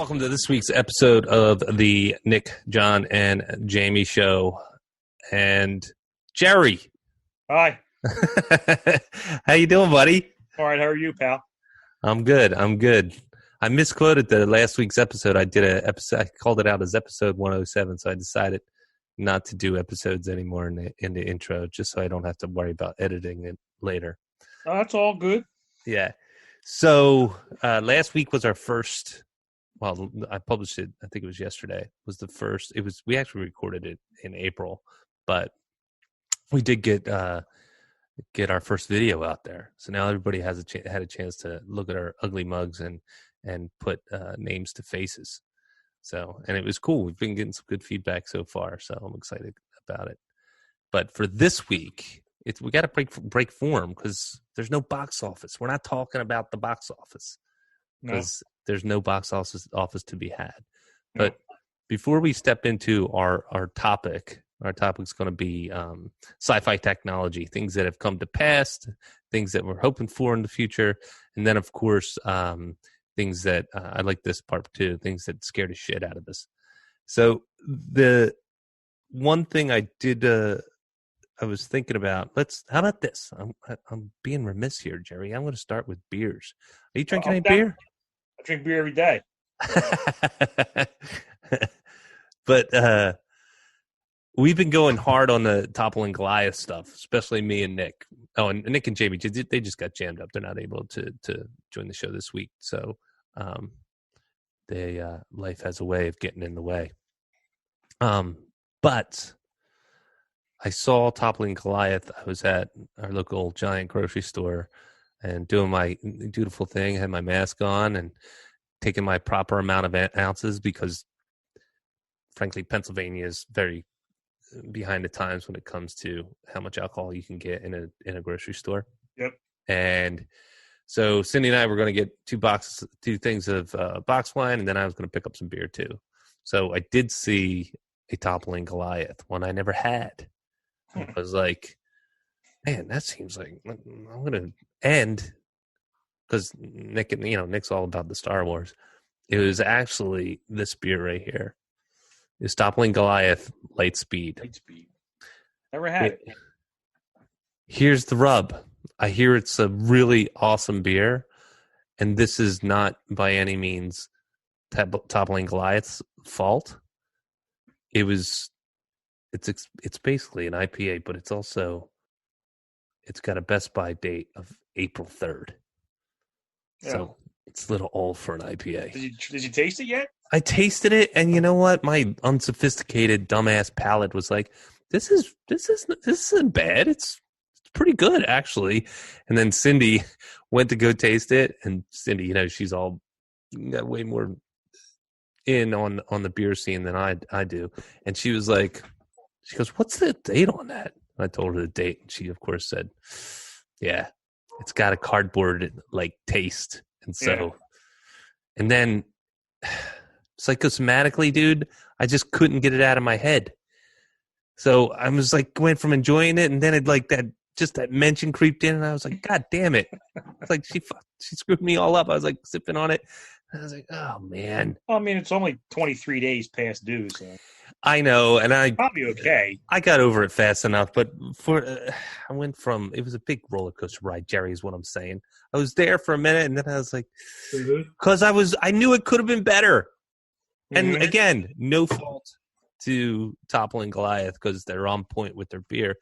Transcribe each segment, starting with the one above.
Welcome to this week's episode of the Nick, John, and Jamie Show. And Gerry. Hi. How you doing, buddy? All right, how are you, pal? I'm good. I misquoted the last week's episode. I did a episode. I called it out as episode 107, so I decided not to do episodes anymore in the intro, just so I don't have to worry about editing it later. Oh, that's all good. Yeah. So last week was our first. Well, I published it. I think it was yesterday. Was the first. It was. We actually recorded it in April, but we did get our first video out there. So now everybody has had a chance to look at our ugly mugs and put names to faces. So, and it was cool. We've been getting some good feedback so far. So I'm excited about it. But for this week, we got to break form because there's no box office. We're not talking about the box office because there's no box office to be had. But before we step into our topic's going to be sci-fi technology, things that have come to pass, things that we're hoping for in the future, and then, of course, things that I like this part too, things that scared the shit out of us. So the one thing I did, I was thinking about. How about this? I'm being remiss here, Gerry. I'm going to start with beers. Are you drinking any beer? I drink beer every day. But we've been going hard on the Toppling Goliath stuff, especially me and Nick. Oh, and Nick and Jamie, they just got jammed up. They're not able to join the show this week. So life has a way of getting in the way. But I saw Toppling Goliath. I was at our local giant grocery store and doing my dutiful thing. I had my mask on and taking my proper amount of ounces because, frankly, Pennsylvania is very behind the times when it comes to how much alcohol you can get in a grocery store. Yep. And so Cindy and I were going to get two things of box wine, and then I was going to pick up some beer too. So I did see a Toppling Goliath, one I never had. I was like, man, that seems like I'm going to end because Nick's all about the Star Wars. It was actually this beer right here. It's Toppling Goliath Light Speed. Never had it. Here's the rub. I hear it's a really awesome beer, and this is not by any means Toppling Goliath's fault. It's basically an IPA, but it's got a Best By date of April 3rd. Yeah. So it's a little old for an IPA. Did you taste it yet? I tasted it, and you know what? My unsophisticated dumbass palate was like, "This isn't bad. It's pretty good, actually." And then Cindy went to go taste it, and Cindy, she's all got way more in on the beer scene than I do, and she was like, she goes, "What's the date on that?" I told her the date, and she, of course, said, "Yeah, it's got a cardboard like taste," and so, and then. Psychosomatically, dude, I just couldn't get it out of my head. So I was like, went from enjoying it, and then it like that mention creeped in, and I was like, God damn it! It's like she screwed me all up. I was like sipping on it, and I was like, oh man. Well, I mean, it's only 23 days past due, so I know, and I probably okay. I got over it fast enough, but I went from it was a big roller coaster ride. Gerry is what I'm saying. I was there for a minute, and then I was like, because I knew it could have been better. And again, no fault to Toppling Goliath because they're on point with their beer.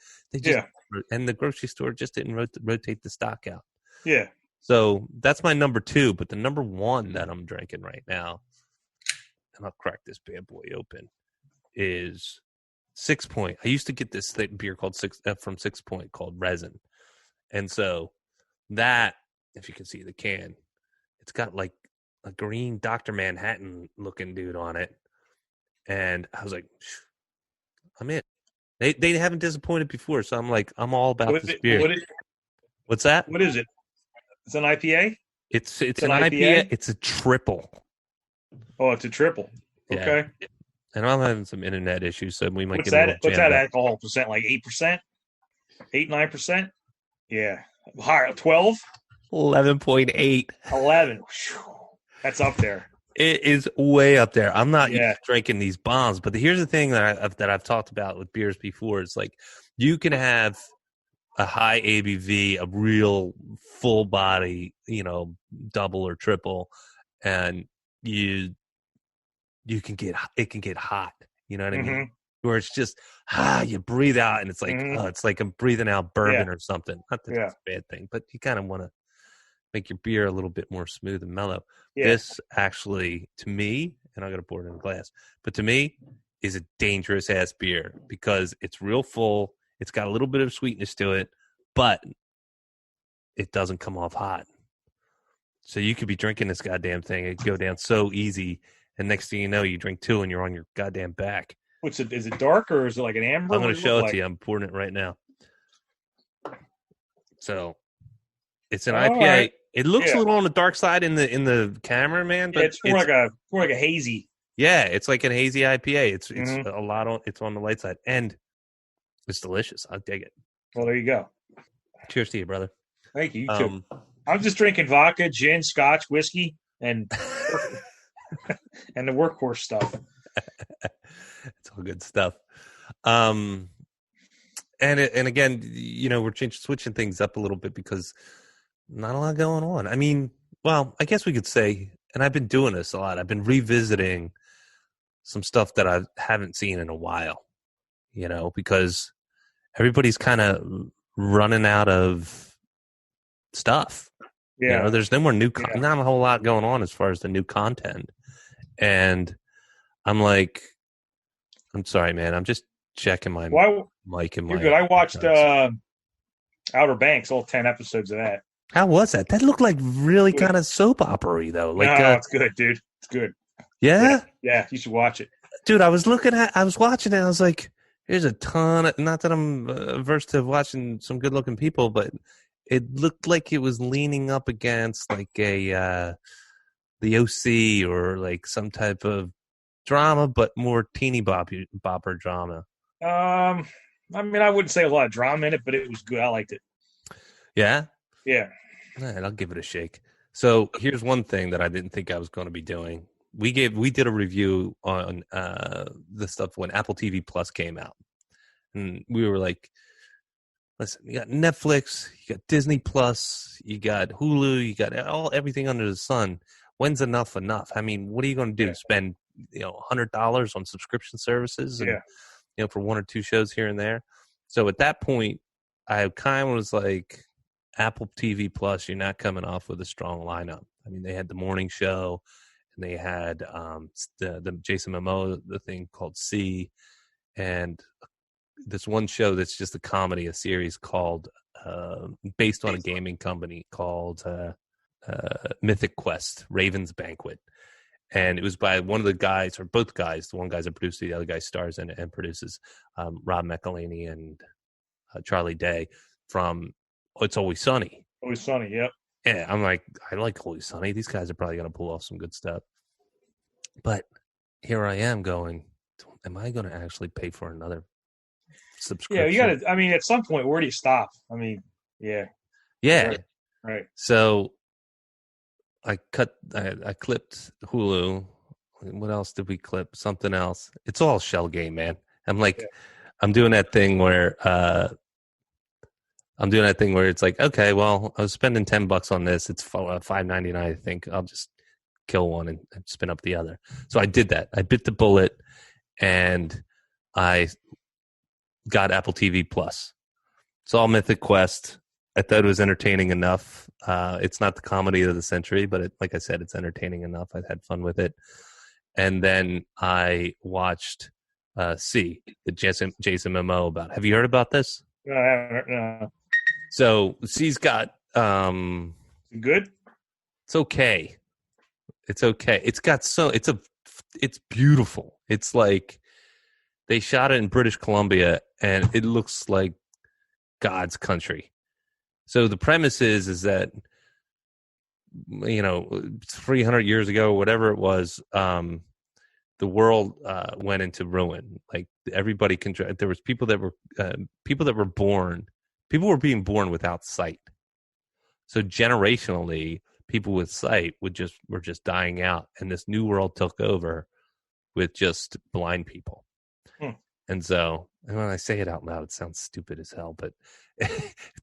And the grocery store just didn't rotate the stock out. Yeah. So that's my number 2. But the number 1 that I'm drinking right now, and I'll crack this bad boy open, is SixPoint. I used to get this beer called from SixPoint called Resin. And so that, if you can see the can, it's got like a green Dr. Manhattan looking dude on it. And I was like, I'm in. They haven't disappointed before, so I'm like, I'm all about this beer. What's that? What is it? It's an IPA? It's an IPA. It's a triple. Oh, it's a triple. Okay. Yeah. And I'm having some internet issues, so we might What's that alcohol percent? Like 8%? 8-9%? Yeah. Higher, 12? 11.8. 11. That's up there. It is way up there. I'm not used Yeah. to drinking these bombs, but here's the thing that I've talked about with beers before. It's like you can have a high ABV, a real full body, double or triple, and you can get it can get hot. You know what I mean? Mm-hmm. Where it's just you breathe out and it's like Mm-hmm. it's like I'm breathing out Yeah. bourbon or something. Not that Yeah. that's a bad thing, but you kind of want to make your beer a little bit more smooth and mellow. Yeah. This actually, to me, and I'm gonna pour it in a glass, but to me, is a dangerous ass beer because it's real full. It's got a little bit of sweetness to it, but it doesn't come off hot. So you could be drinking this goddamn thing, it go down so easy, and next thing you know, you drink two and you're on your goddamn back. What's it? Is it dark or is it like an amber? I'm What gonna does it look show it like? to you. I'm pouring it right now. So it's an All IPA. right. It looks a Yeah. little on the dark side in the camera, man, Yeah. but It's more like a hazy. yeah, it's like an hazy IPA. It's Mm-hmm. a lot on it's on the light side, and it's delicious. I dig it. Well, there you go. Cheers to you, brother. Thank you. You too. Um, I'm just drinking vodka, gin, scotch, whiskey, and and the workhorse stuff. it's all good stuff. And again, we're switching things up a little bit because not a lot going on. I mean, well, I guess we could say, and I've been doing this a lot. I've been revisiting some stuff that I haven't seen in a while, because everybody's kind of running out of stuff. Yeah. There's no more Yeah. not a whole lot going on as far as the new content. And I'm like, I'm sorry, man. I'm just checking my mic and my. You're good. I watched Outer Banks, all 10 episodes of that. How was that? That looked like really kind of soap opera-y, though. Like, no, it's good, dude. It's good. Yeah? Yeah, you should watch it. Dude, I was watching it, and I was like, there's a ton of, not that I'm averse to watching some good-looking people, but it looked like it was leaning up against, like, the OC or, like, some type of drama, but more teeny bopper drama. I mean, I wouldn't say a lot of drama in it, but it was good. I liked it. Yeah? Yeah. All right, I'll give it a shake. So here's one thing that I didn't think I was going to be doing. We did a review on the stuff when Apple TV Plus came out, and we were like, listen, you got Netflix, you got Disney Plus, you got Hulu, you got everything under the sun. When's enough? I mean, what are you going to do? Yeah. Spend $100 on subscription services and for one or two shows here and there? So at that point, I kind of was like, Apple TV Plus, you're not coming off with a strong lineup. I mean, they had the morning show, and they had the Jason Momoa, the thing called C, and this one show that's just a comedy, a series called based on a gaming company called Mythic Quest, Raven's Banquet. And it was by one of the guys, or both guys. The one guy's a producer, the other guy stars in it and produces, Rob McElhenney and Charlie Day from It's Always Sunny. Always Sunny, yep. Yeah, I'm like, I like Always Sunny. These guys are probably going to pull off some good stuff. But here I am going, am I going to actually pay for another subscription? Yeah, you got to, I mean, at some point, where do you stop? I mean, yeah. Yeah. Right. So I clipped Hulu. What else did we clip? Something else. It's all shell game, man. I'm like, I'm doing that thing where it's like, okay, well, I was spending $10 on this. It's $5.99. I think I'll just kill one and spin up the other. So I did that. I bit the bullet, and I got Apple TV Plus. Saw Mythic Quest. I thought it was entertaining enough. It's not the comedy of the century, but like I said, it's entertaining enough. I've had fun with it. And then I watched C, the Jason Momoa about. Have you heard about this? No. So C's got good. It's okay. It's okay. It's beautiful. It's like they shot it in British Columbia, and it looks like God's country. So the premise is that 300 years ago, whatever it was, the world went into ruin. Like everybody there was people that were born. People were being born without sight. So generationally, people with sight were just dying out, and this new world took over with just blind people. And so, and when I say it out loud, it sounds stupid as hell, but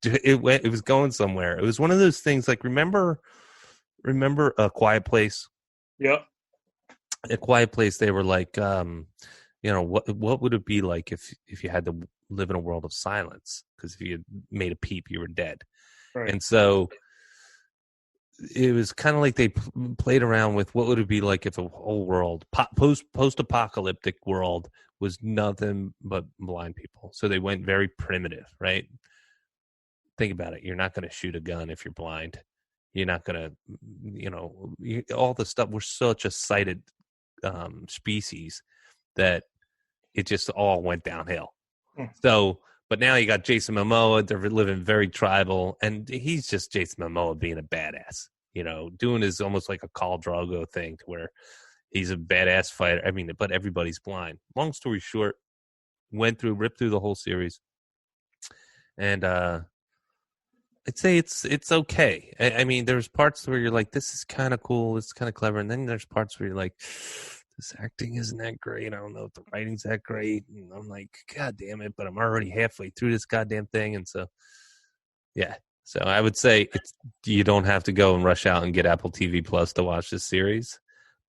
it was going somewhere. It was one of those things like, remember A Quiet Place? Yep. A Quiet Place, they were like, what would it be like if you had to live in a world of silence? Because if you made a peep, you were dead. Right. And so it was kind of like they played around with what would it be like if a whole world, post-apocalyptic world, was nothing but blind people. So they went very primitive, right? Think about it. You're not going to shoot a gun if you're blind. You're not going to, all the stuff. We're such a sighted species that it just all went downhill. So, but now you got Jason Momoa. They're living very tribal, and he's just Jason Momoa being a badass. Doing his almost like a Khal Drogo thing, to where he's a badass fighter. I mean, but everybody's blind. Long story short, ripped through the whole series, and I'd say it's okay. I mean, there's parts where you're like, this is kind of cool, it's kind of clever, and then there's parts where you're like, this acting isn't that great. I don't know if the writing's that great. And I'm like, God damn it, but I'm already halfway through this goddamn thing. And so, yeah. So I would say you don't have to go and rush out and get Apple TV Plus to watch this series.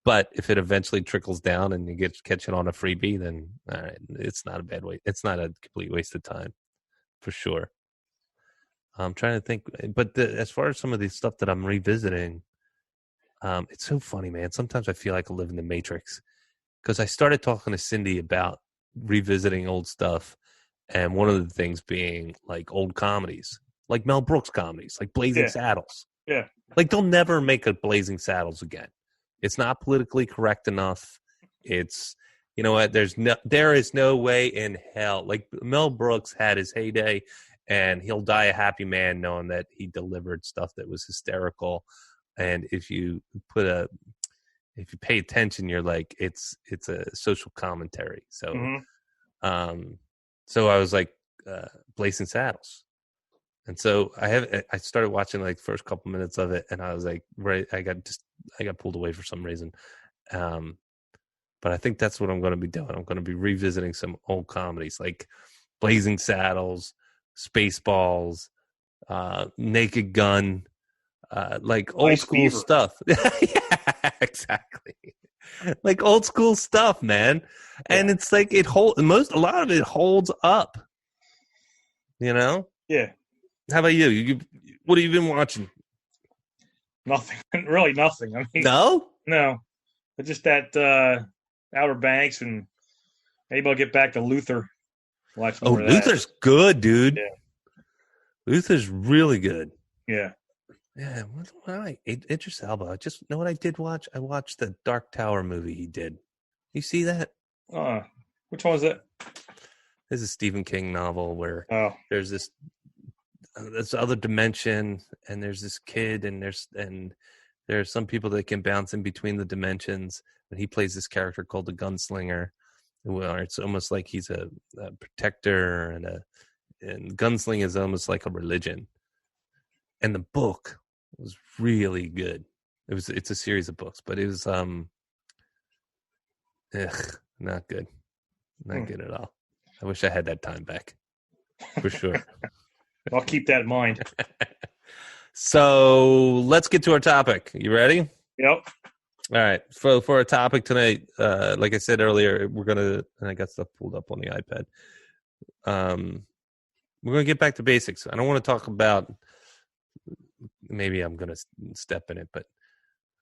But if it eventually trickles down and you catch it on a freebie, then all right, it's not a bad way. It's not a complete waste of time, for sure. I'm trying to think. But as far as some of the stuff that I'm revisiting, it's so funny, man. Sometimes I feel like I live in the Matrix, because I started talking to Cindy about revisiting old stuff, and one of the things being like old comedies, like Mel Brooks comedies, like Blazing Saddles. Yeah. Like they'll never make a Blazing Saddles again. It's not politically correct enough. It's, you know what? There is no way in hell. Like Mel Brooks had his heyday, and he'll die a happy man knowing that he delivered stuff that was hysterical. And if you pay attention, you're like, it's a social commentary. So, so I was like, Blazing Saddles. And so I started watching like the first couple minutes of it, and I was like, I got pulled away for some reason. But I think that's what I'm going to be doing. I'm going to be revisiting some old comedies like Blazing Saddles, Spaceballs, Naked Gun, like old school stuff. Yeah, exactly. Like old school stuff, man. And it's like a lot of it holds up. Yeah. How about you? What have you been watching? Nothing. Really nothing. I mean, No? But just that Outer Banks, and maybe I'll get back to Luther. Watch more of that. Luther's good, dude. Yeah. Luther's really good. Yeah. Yeah. Idris Elba. You know what I did watch? I watched the Dark Tower movie he did. You see that? Which one was that? There's a Stephen King novel where there's this other dimension, and there's this kid, and there are some people that can bounce in between the dimensions, and he plays this character called the Gunslinger, where it's almost like he's a protector, and gunsling is almost like a religion. And the book was really good. It's a series of books, but it was not good. Not good at all. I wish I had that time back, for sure. I'll keep that in mind. So let's get to our topic. You ready? Yep. All right. For our topic tonight, like I said earlier, and I got stuff pulled up on the iPad. We're going to get back to basics. I don't want to talk about, maybe I'm going to step in it, but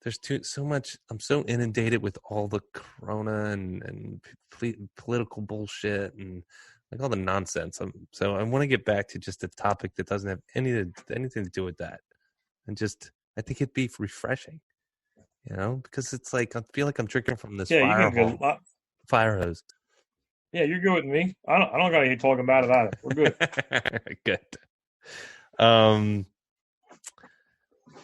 there's so much. I'm so inundated with all the corona and political bullshit and like all the nonsense. So I want to get back to just a topic that doesn't have anything to do with that. And just, I think it'd be refreshing, because it's like, I feel like I'm drinking from this fire hose. Yeah, you're good with me. I don't got any talking about it either. We're good. Good.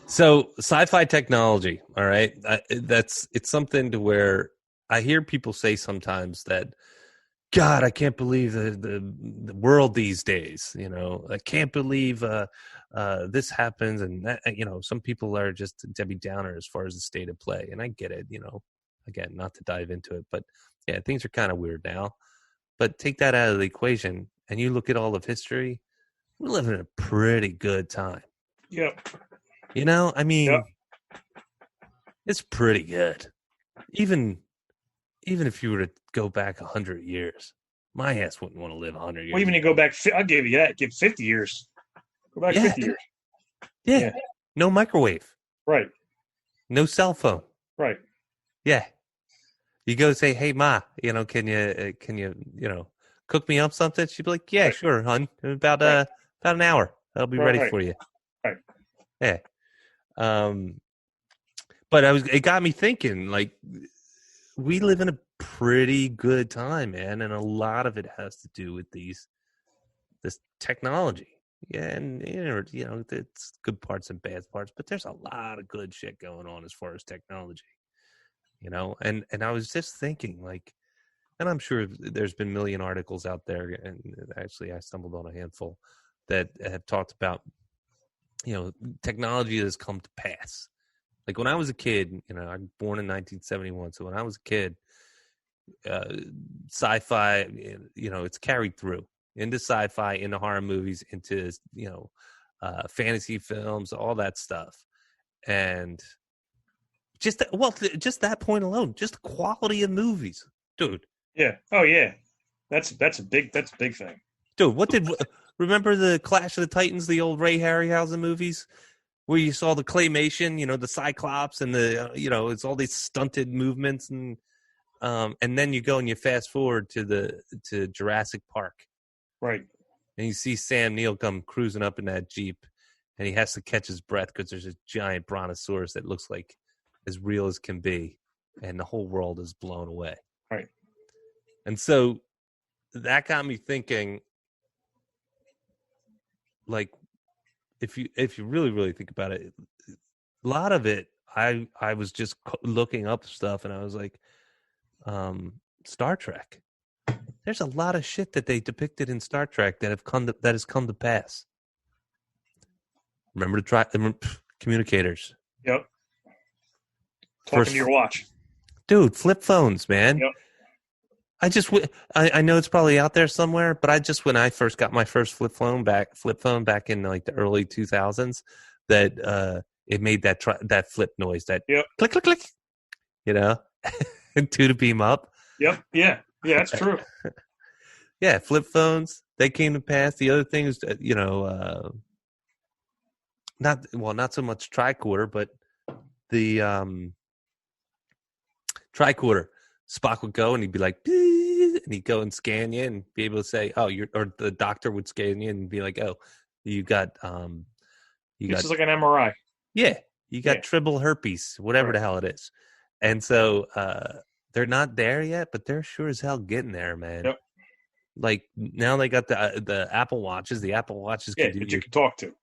So sci-fi technology, all right? It's something to where I hear people say sometimes that God, I can't believe the world these days. I can't believe this happens, and that, some people are just Debbie Downer as far as the state of play, and I get it. Again, not to dive into it, but yeah, things are kind of weird now. But take that out of the equation, and you look at all of history. We're living in a pretty good time. Yep. I mean, it's pretty good. Even if you were to go back 100 years, my ass wouldn't want to live 100 years. Well, even to go back, I'll give you that. Give 50 years. Go back 50 years. Yeah. No microwave. Right. No cell phone. Right. Yeah. You go say, "Hey, Ma, can you cook me up something?" She'd be like, "Yeah, sure, hon. About an hour. I'll be ready for you." Right. Yeah. But it got me thinking, like, we live in a pretty good time, man, and a lot of it has to do with this technology. Yeah, and it's good parts and bad parts, but there's a lot of good shit going on as far as technology. And I was just thinking, like, and I'm sure there's been a million articles out there, and actually I stumbled on a handful that have talked about, technology that has come to pass. Like when I was a kid, I'm born in 1971. So when I was a kid, sci-fi, it's carried through into sci-fi, into horror movies, into, fantasy films, all that stuff. And just that point alone, just the quality of movies, dude. Yeah. Oh yeah. That's a big thing. Dude, remember the Clash of the Titans, the old Ray Harryhausen movies, where you saw the claymation, the Cyclops and the, it's all these stunted movements, and then you go and you fast forward to Jurassic Park, right? And you see Sam Neill come cruising up in that Jeep, and he has to catch his breath because there's a giant brontosaurus that looks like as real as can be, and the whole world is blown away. Right. And so that got me thinking, like, if you really, really think about it, a lot of it, I was just looking up stuff, and I was like, Star Trek. There's a lot of shit that they depicted in Star Trek that has come to pass. Remember communicators. Yep. Talking to your watch. Dude, flip phones, man. Yep. I know it's probably out there somewhere, but when I first got my first flip phone back in like the early 2000s, that it made that flip noise, that click, click, click, and to beam up. Yep. Yeah. Yeah, that's true. Yeah, flip phones, they came to pass. The other thing is, not so much tricorder, but the tricorder. Spock would go and he'd be like, and he'd go and scan you and be able to say, "Oh, or the doctor would scan you and be like, "Oh, you got this is like an MRI." Yeah, you got triple herpes, whatever the hell it is. And so they're not there yet, but they're sure as hell getting there, man. Yep. Like now they got the Apple Watches. The Apple Watches can you can talk to.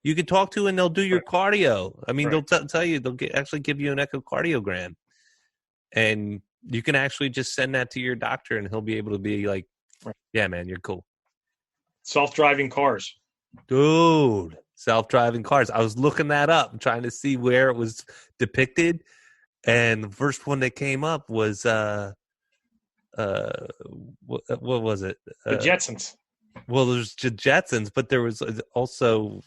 You can talk to, and they'll do your cardio. I mean, they'll tell you, they'll actually give you an echocardiogram, and you can actually just send that to your doctor, and he'll be able to be like, "Yeah, man, you're cool." Self-driving cars, dude. Self-driving cars. I was looking that up, trying to see where it was depicted, and the first one that came up was what was it? The Jetsons. Well, there's Jetsons, but there was also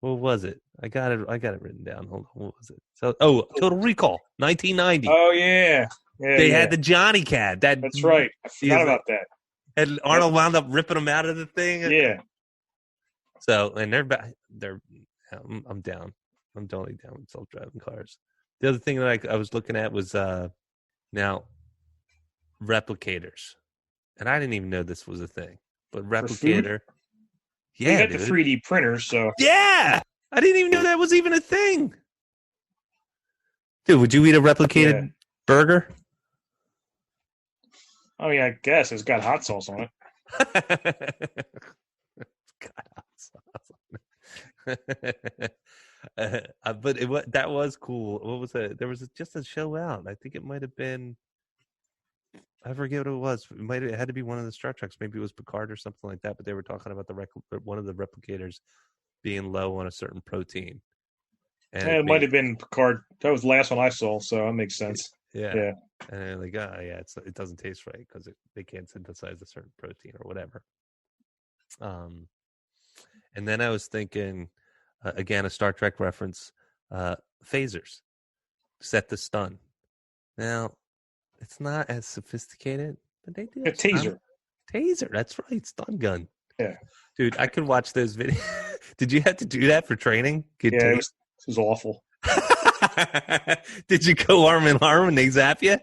what was it? I got it written down. Hold on, what was it? So, Total Recall, 1990. Oh yeah, they had the Johnny Cat. That's right. I forgot about that. And Arnold wound up ripping them out of the thing. Yeah. So, and they're. I'm down. I'm totally down with self-driving cars. The other thing that I was looking at was now replicators, and I didn't even know this was a thing. But replicator. Yeah, you got the 3D printers, so yeah, I didn't even know that was even a thing. Dude, would you eat a replicated burger? Oh yeah, I guess it's got hot sauce on it. It's got hot sauce on it. But that was cool. What was it? There was just a show out. I think it might have been I forget what it was. It had to be one of the Star Treks. Maybe it was Picard or something like that. But they were talking about one of the replicators being low on a certain protein, and It might have been Picard. That was the last one I saw, so that makes sense. yeah. Yeah. And they're like, oh yeah, it doesn't taste right because they can't synthesize a certain protein or whatever. And then I was thinking, again, a Star Trek reference, phasers, set the stun. Now, it's not as sophisticated, but they do A taser. Taser, that's right, stun gun. Yeah. Dude, I could watch those videos. Did you have to do that for training? It was awful. Did you go arm in arm and they zap you?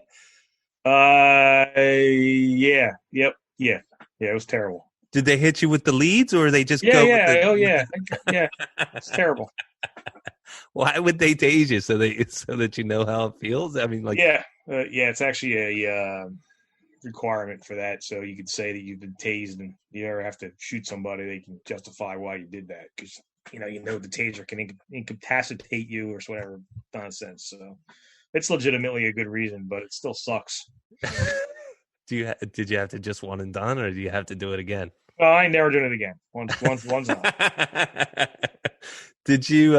Yeah. Yep. Yeah. Yeah, it was terrible. Did they hit you with the leads, or they just go? Yeah. With the... Oh, yeah. Yeah. It's terrible. Why would they tase you so that you know how it feels? I mean, like, yeah. It's actually a requirement for that, so you could say that you've been tased, and you never have to shoot somebody. They can justify why you did that because the taser can incapacitate you or whatever nonsense. So it's legitimately a good reason, but it still sucks. Did you have to just one and done, or do you have to do it again? Well, I ain't never doing it again. Once on. Did you?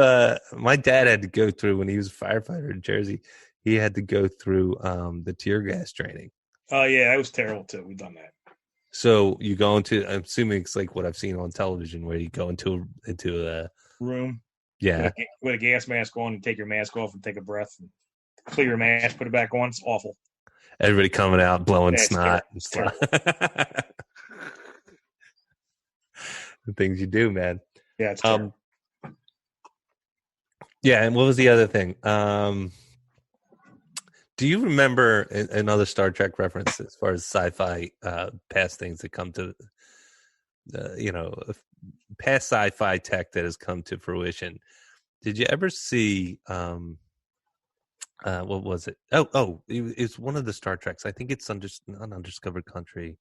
My dad had to go through when he was a firefighter in Jersey. He had to go through the tear gas training. Oh yeah, that was terrible too. We've done that. So you go into, I'm assuming it's like what I've seen on television, where you go into a room, yeah, with a gas mask on, and take your mask off and take a breath, and clear your mask, put it back on. It's awful. Everybody coming out blowing snot and stuff. The things you do, man. Yeah, it's terrible. Yeah, and what was the other thing? Do you remember another Star Trek reference as far as sci-fi past things that come to, past sci-fi tech that has come to fruition? Did you ever see, what was it? It's one of the Star Treks. I think it's not Undiscovered Country.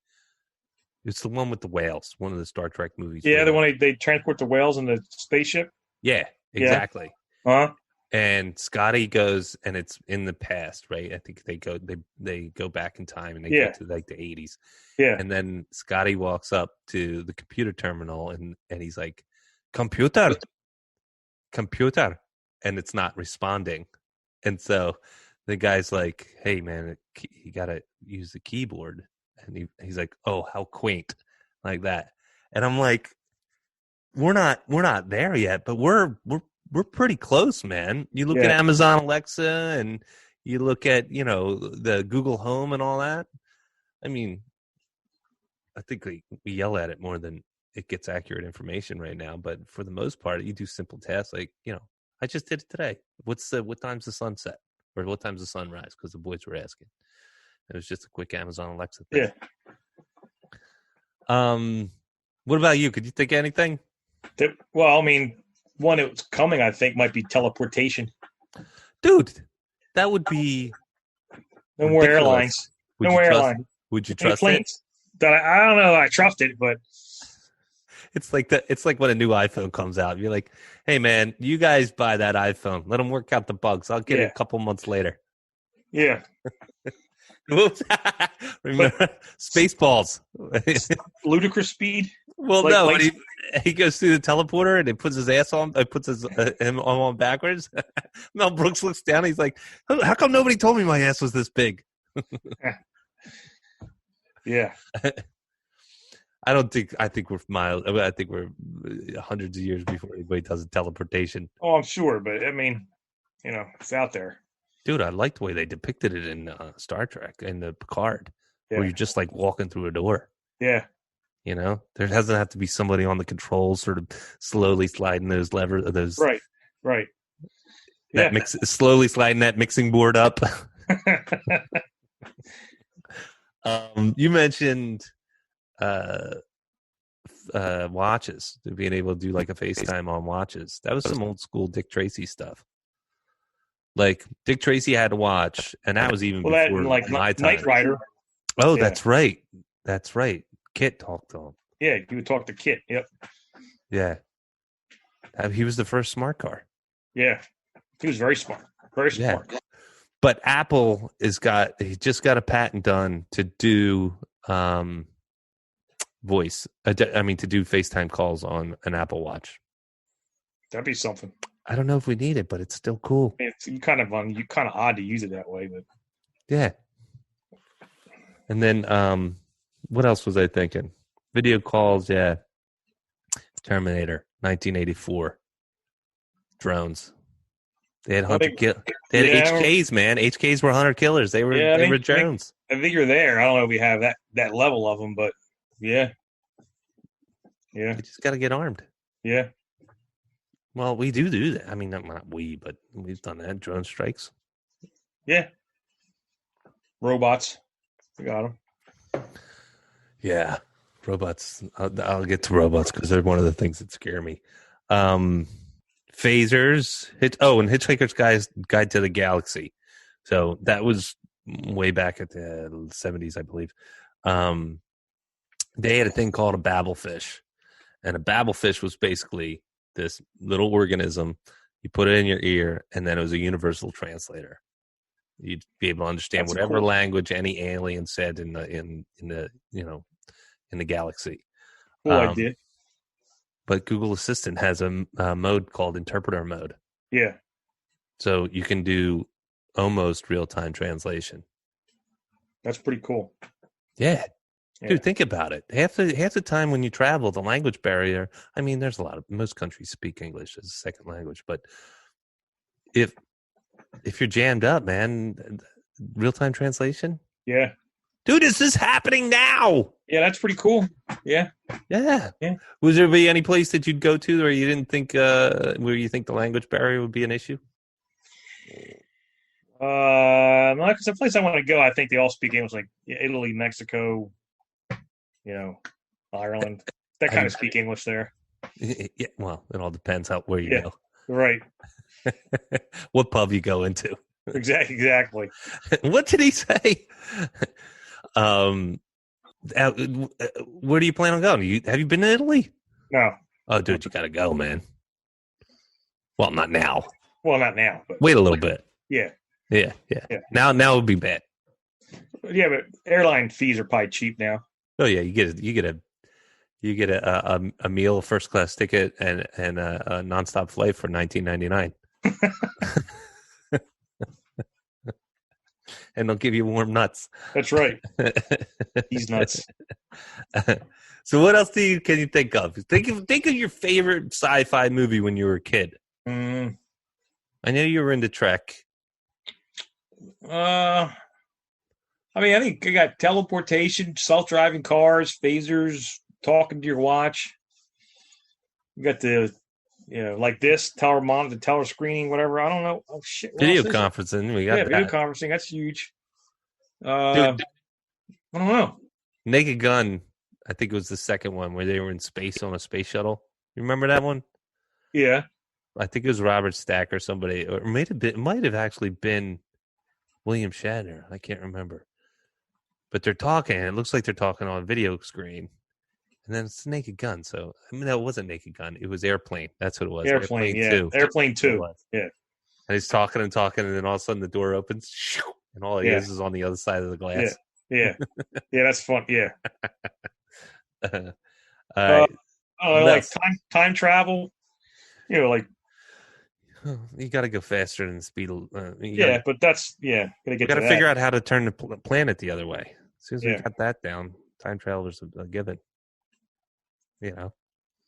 It's the one with the whales, one of the Star Trek movies. Yeah, the one they transport the whales in the spaceship? Yeah, exactly. Yeah. Uh-huh. And Scotty goes, and it's in the past, right? I think they go back in time, and they go to like the 80s. Yeah. And then Scotty walks up to the computer terminal, and he's like, computer, and it's not responding. And so the guy's like, hey man, you gotta use the keyboard. And he's like, oh, how quaint, like that. And I'm like, we're not there yet, but we're pretty close, man. You look at Amazon Alexa, and you look at, the Google Home and all that. I mean, I think we yell at it more than it gets accurate information right now. But for the most part, you do simple tasks like, I just did it today. What time's the sunset, or what time's the sunrise? Because the boys were asking. It was just a quick Amazon Alexa thing. Yeah. What about you? Could you think of anything? Well, I mean, one that's coming, I think, might be teleportation. Dude, that would be no more airlines. No more airlines. Would you trust it? I don't know. I trust it, but it's like when a new iPhone comes out. You're like, hey man, you guys buy that iPhone. Let them work out the bugs. I'll get it a couple months later. Yeah. Remember Spaceballs? Ludicrous speed. Well, no, he goes through the teleporter and it puts his ass on. It puts him on backwards. Mel Brooks looks down. He's like, "How come nobody told me my ass was this big?" Yeah. I think we're miles. I think we're hundreds of years before anybody does a teleportation. Oh, I'm sure, but I mean, it's out there. Dude, I like the way they depicted it in Star Trek and the Picard, where you're just like walking through a door. Yeah. There doesn't have to be somebody on the controls sort of slowly sliding those levers. Right. Yeah. Slowly sliding that mixing board up. You mentioned watches, being able to do like a FaceTime on watches. That was some old school Dick Tracy stuff. Like Dick Tracy had a watch, and that was even before my time. Knight Rider. Oh, that's right. That's right. Kit talked to him. Yeah, he would talk to Kit. Yep. Yeah. He was the first smart car. Yeah. He was very smart. Very smart. But Apple he just got a patent done to do voice. To do FaceTime calls on an Apple Watch. That'd be something. I don't know if we need it, but it's still cool. It's kind of odd to use it that way, but yeah. And then what else was I thinking? Video calls, yeah. Terminator, 1984. Drones. They had HKs, man. HKs were hunter killers. They were drones. I think you're there. I don't know if we have that level of them, but yeah. You just got to get armed. Yeah. Well, we do that. I mean, not we, but we've done that. Drone strikes. Yeah. Robots. We got them. Yeah. Robots. I'll get to robots because they're one of the things that scare me. Phasers. And Hitchhiker's Guide to the Galaxy. So that was way back at the 70s, I believe. They had a thing called a babblefish. And a babblefish was basically this little organism. You put it in your ear, and then it was a universal translator. You'd be able to understand whatever language any alien said in the galaxy. Cool idea. But Google Assistant has a mode called interpreter mode. Yeah. So you can do almost real-time translation. That's pretty cool. Yeah. Dude, think about it. Half the time when you travel, the language barrier, I mean, most countries speak English as a second language, but if you're jammed up, man, real-time translation? Yeah. Dude, is this happening now? Yeah, that's pretty cool. Yeah. Yeah. Was there be any place that you'd go to where you didn't think where you think the language barrier would be an issue? Because the place I want to go, I think they all speak English, like Italy, Mexico, Ireland. They kind of speak English there. Yeah, well, it all depends where you go. Right. What pub you go into. Exactly. What did he say? Where do you plan on going? Have you been to Italy? No. Oh, dude, you got to go, man. Well, not now. But wait a little bit. Yeah. Now it would be bad. Yeah, but airline fees are probably cheap now. Oh yeah, you get a meal, a first class ticket, and a nonstop flight for $19.99. And they'll give you warm nuts. That's right. These nuts. So what else can you think of? Think of your favorite sci-fi movie when you were a kid. I know you were into Trek. I think you got teleportation, self-driving cars, phasers, talking to your watch. You got the, like this, teller monitor, teller screening, whatever. I don't know. Oh, shit. Video conferencing. We got that. Video conferencing. That's huge. Dude, I don't know. Naked Gun, I think it was the second one where they were in space on a space shuttle. You remember that one? Yeah. I think it was Robert Stack or somebody, or it might have actually been William Shatner. I can't remember. But they're talking, and it looks like they're talking on a video screen. And then it's Naked Gun. So, no, it wasn't Naked Gun. It was Airplane. That's what it was. Airplane 2. Airplane 2. Yeah. And he's talking, and then all of a sudden the door opens, and all it is on the other side of the glass. Yeah. Yeah, that's fun. Yeah. All right. Like time travel. Like. You got to go faster than the speed. But that's, Got to figure out how to turn the planet the other way. As soon as we got that down, time travel is a given.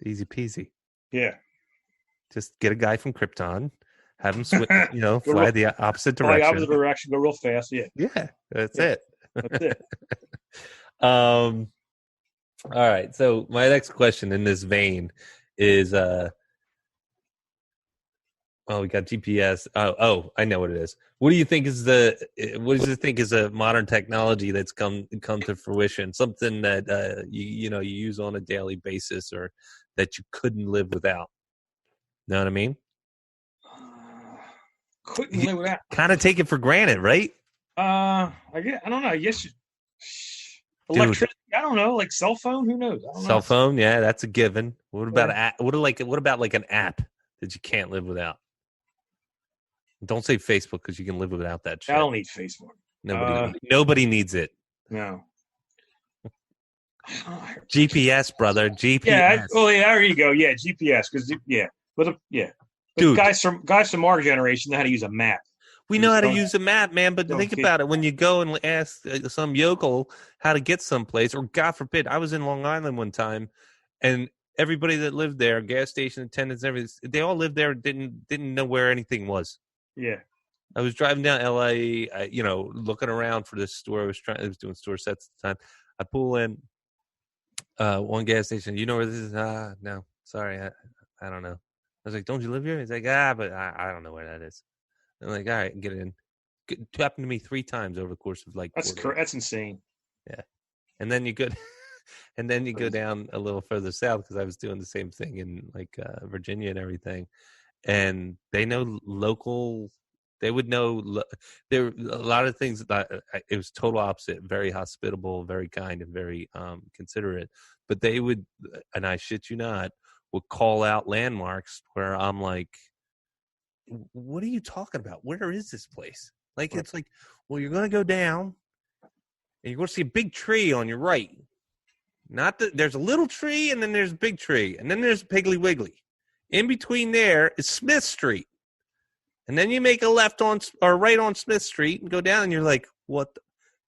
Easy peasy. Yeah. Just get a guy from Krypton, have him fly the opposite direction. Go real fast. Yeah. Yeah, that's it. That's it. All right. So my next question in this vein is we got GPS. Oh, I know what it is. What do you think is a modern technology that's come to fruition? Something that you use on a daily basis, or that you couldn't live without? Know what I mean? Couldn't live without. Kind of take it for granted, right? I don't know. I guess electricity. I don't know. Like cell phone. Who knows? Cell phone. Yeah, that's a given. What about what about like an app that you can't live without? Don't say Facebook because you can live without that shit. I don't need Facebook. Nobody needs it. No. GPS, brother. GPS. Yeah. There you go. Yeah, GPS. Because But Dude, guys from our generation know how to use a map. We know how to use a map, man, but think about it. When you go and ask some yokel how to get someplace, or God forbid, I was in Long Island one time, and everybody that lived there, gas station attendants, everything, they all lived there and didn't know where anything was. Yeah. I was driving down LA, looking around for this store. I was doing store sets at the time. I pull in one gas station. You know where this is? No, sorry, I don't know. I was like, don't you live here? He's like, but I don't know where that is. I'm like, all right, get in. It happened to me 3 times over the course of that's insane. Yeah, and then you go down a little further south because I was doing the same thing in Virginia and everything, and they know local. They would know there a lot of things that it was total opposite. Very hospitable, very kind, and very considerate. But they would, and I shit you not, would call out landmarks where I'm like, what are you talking about? Where is this place? Like, it's like, well, you're going to go down and you're going to see a big tree on your right. There's a little tree and then there's a big tree and then there's Piggly Wiggly. In between there is Smith Street. And then you make a left on or right on Smith Street and go down and you're like, what?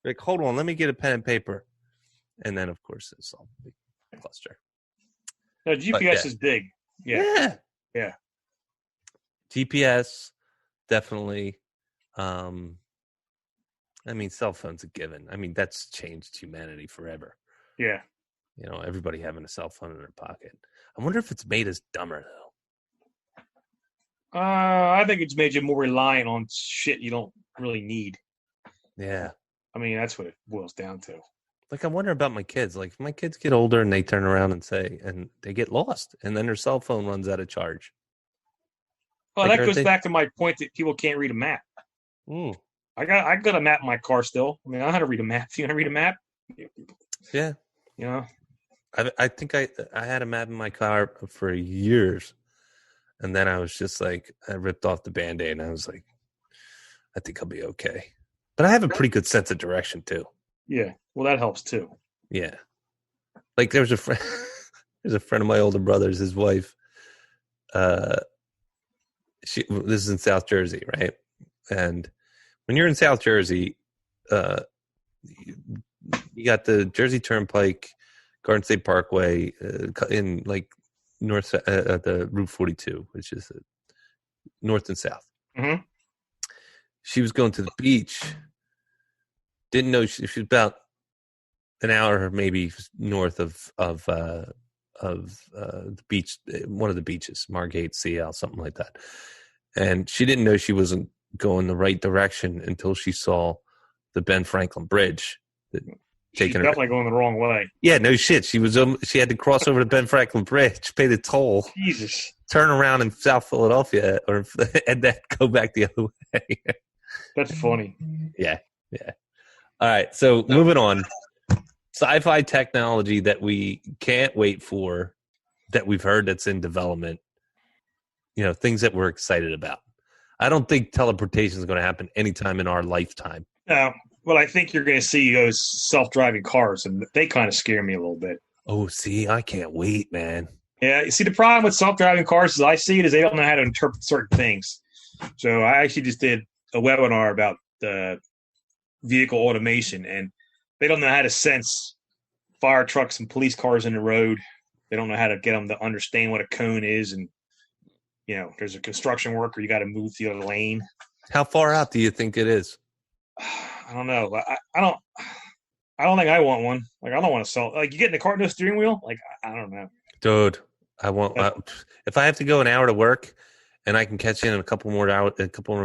Like, hold on, let me get a pen and paper. And then, of course, it's all big cluster. No, GPS is big. Yeah. GPS, definitely. Cell phone's a given. That's changed humanity forever. Yeah. Everybody having a cell phone in their pocket. I wonder if it's made us dumber, though. I think it's made you more reliant on shit you don't really need. Yeah. That's what it boils down to. I wonder about my kids. If my kids get older and they turn around and they get lost, and then their cell phone runs out of charge. Well, that goes back to my point that people can't read a map. I got a map in my car still. I know how to read a map. Do you want to read a map? Yeah. I think I had a map in my car for years. And then I was just I ripped off the Band-Aid and I was like, I think I'll be okay. But I have a pretty good sense of direction too. Yeah. Well, that helps too. Yeah. There's a friend of my older brother's, his wife, this is in South Jersey, right? And when you're in South Jersey, you got the Jersey Turnpike, Garden State Parkway, in north, the Route 42, which is north and south. Mm-hmm. She was going to the beach. Didn't know she was about an hour maybe north of the beach, one of the beaches, Margate, CL, something like that. And she didn't know she wasn't going the right direction until she saw the Ben Franklin Bridge. She's definitely going the wrong way. Yeah, no shit. She had to cross over the Ben Franklin Bridge, pay the toll, Jesus, turn around in South Philadelphia, and then go back the other way. That's funny. Yeah. All right, so moving on. Sci-fi technology that we can't wait for, that we've heard that's in development. Things that we're excited about. I don't think teleportation is going to happen anytime in our lifetime. No. Well, I think you're going to see those self-driving cars, and they kind of scare me a little bit. Oh, see, I can't wait, man. Yeah, you see, the problem with self-driving cars, as I see it, is they don't know how to interpret certain things. So I actually just did a webinar about vehicle automation, and they don't know how to sense fire trucks and police cars in the road. They don't know how to get them to understand what a cone is, and there's a construction worker, you got to move the other lane. How far out do you think it is? I don't know. I don't think I want one. I don't want to sell. You get in the car, no steering wheel. I don't know, dude. I want. If I have to go an hour to work, and I can catch in a couple more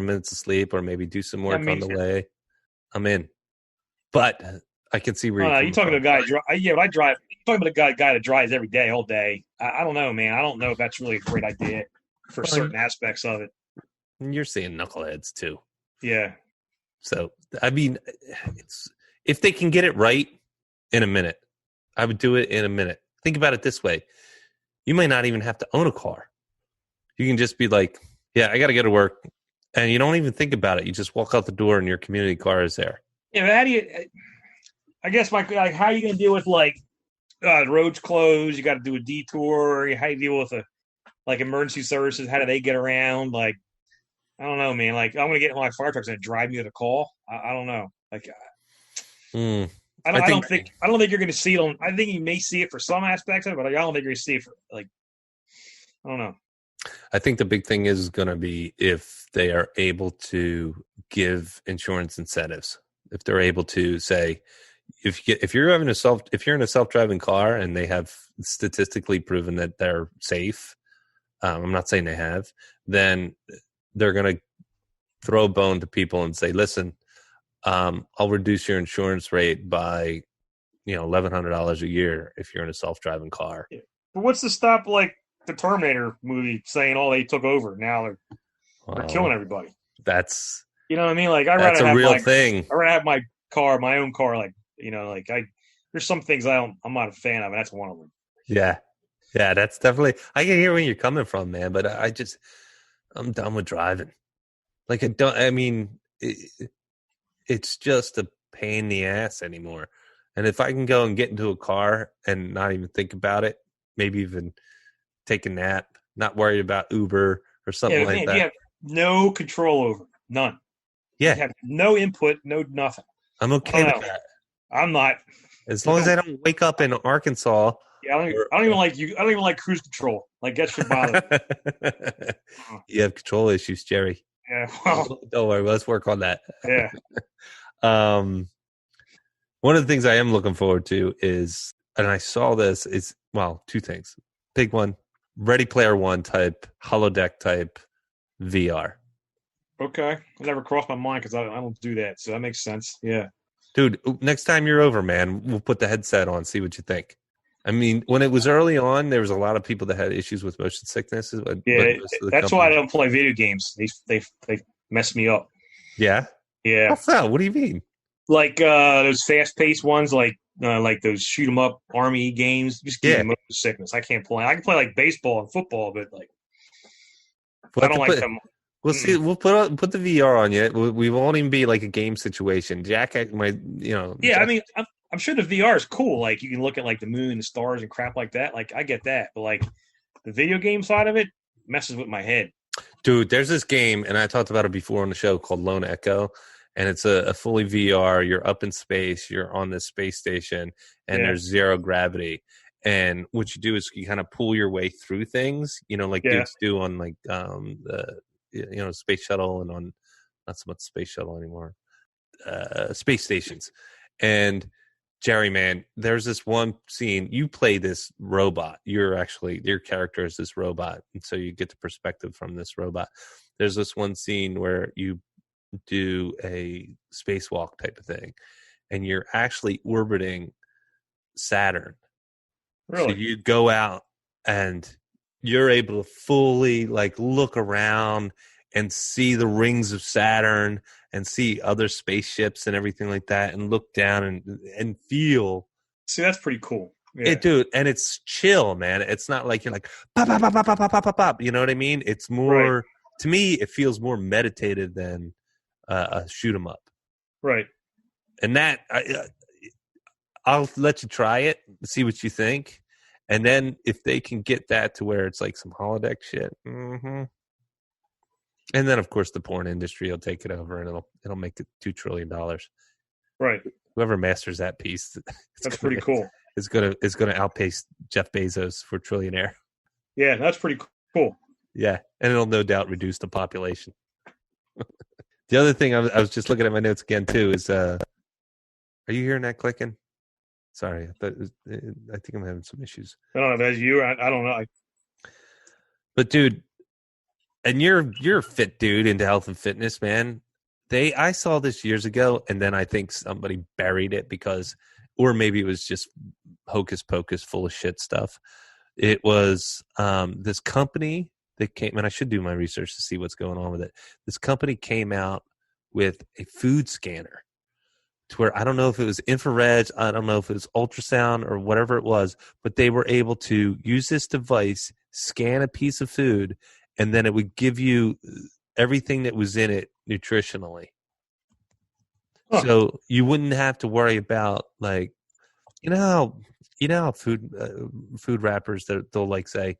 minutes of sleep, or maybe do some work on the way, I'm in. But I can see where you're talking to a guy. But I drive. You're talking about a guy that drives every day, all day. I don't know, man. I don't know if that's really a great idea for certain aspects of it. You're seeing knuckleheads too. Yeah. So, if they can get it right in a minute, I would do it in a minute. Think about it this way. You might not even have to own a car. You can just be like, yeah, I got to go to work. And you don't even think about it. You just walk out the door and your community car is there. Yeah, but how do you? I guess how are you going to deal with the roads closed? You got to do a detour. How do you deal with emergency services? How do they get around? I don't know, man. I'm going to get in my fire truck's going to drive me to the call. I don't know. I don't think you're going to see it on. I think you may see it for some aspects of it, but I don't think you're going to see it for I don't know. I think the big thing is going to be if they are able to give insurance incentives. If they're able to say, if you're in a self-driving car and they have statistically proven that they're safe, I'm not saying they have, then they're going to throw a bone to people and say, listen, I'll reduce your insurance rate by, $1,100 a year if you're in a self-driving car. Yeah. But what's to stop the Terminator movie saying, "Oh, they took over. Now they're killing everybody." That's what I mean. That's a real thing. I'd rather have my own car. There's some things I'm not a fan of, and that's one of them. Yeah, that's definitely. I can hear where you're coming from, man. But I'm done with driving. It's just a pain in the ass anymore. And if I can go and get into a car and not even think about it, maybe even take a nap, not worried about Uber or something like that. You have no control over it. None. Yeah. You have no input, no nothing. I'm okay with that. I'm not. As long as I don't wake up in Arkansas. Yeah, I don't even like you. I don't even like cruise control. That should bother me. You have control issues, Gerry. Yeah. Well, don't worry. Let's work on that. Yeah. One of the things I am looking forward to is, and I saw this, is, two things. Big one, Ready Player One type, holodeck type VR. Okay. It never crossed my mind because I don't do that. So that makes sense. Yeah. Dude, next time you're over, man, we'll put the headset on, see what you think. I mean, when it was early on, there was a lot of people that had issues with motion sickness. Yeah, that's why I don't play video games. They mess me up. Yeah? Yeah. What's that? What do you mean? Those fast-paced ones, like those shoot-'em-up army games, just give me motion sickness. I can't play. I can play baseball and football, but I don't like them. We'll see. We'll put the VR on you. We won't even be like a game situation. Jack might, Yeah, Jack, I mean, I'm sure the VR is cool. You can look at the moon and the stars and crap like that. I get that, but the video game side of it messes with my head. Dude, there's this game, and I talked about it before on the show, called Lone Echo, and it's a fully VR. You're up in space. You're on this space station, and there's zero gravity. And what you do is you kind of pull your way through things, dudes do on the space shuttle and on not so much space shuttle anymore, space stations. And Gerry, man, there's this one scene. You play this robot. Your character is this robot, and so you get the perspective from this robot. There's this one scene where you do a spacewalk type of thing, and you're actually orbiting Saturn. Really? So you go out and you're able to fully look around and see the rings of Saturn and see other spaceships and everything like that, and look down and feel. See, that's pretty cool. Yeah. Dude, and it's chill, man. It's not like you're pop, pop, pop, pop, pop, pop, pop, pop. You know what I mean? It's more, to me, it feels more meditative than a shoot 'em up. Right. And that, I'll let you try it, see what you think. And then if they can get that to where it's some holodeck shit, and then of course the porn industry will take it over, and it'll make it $2 trillion. Right. Whoever masters that piece, that's pretty cool. Is gonna outpace Jeff Bezos for trillionaire. Yeah, that's pretty cool. Yeah, and it'll no doubt reduce the population. The other thing I was just looking at my notes again too is, are you hearing that clicking? Sorry, I think I'm having some issues. I don't know if that's you. I don't know. But dude, and you're a fit dude into health and fitness, man. I saw this years ago, and then I think somebody buried it or maybe it was just hocus pocus, full of shit stuff. It was this company that came, and I should do my research to see what's going on with it. This company came out with a food scanner, to where I don't know if it was infrared, I don't know if it was ultrasound or whatever it was, but they were able to use this device, scan a piece of food, and then it would give you everything that was in it nutritionally. Huh. So you wouldn't have to worry about like, how food wrappers they'll like say,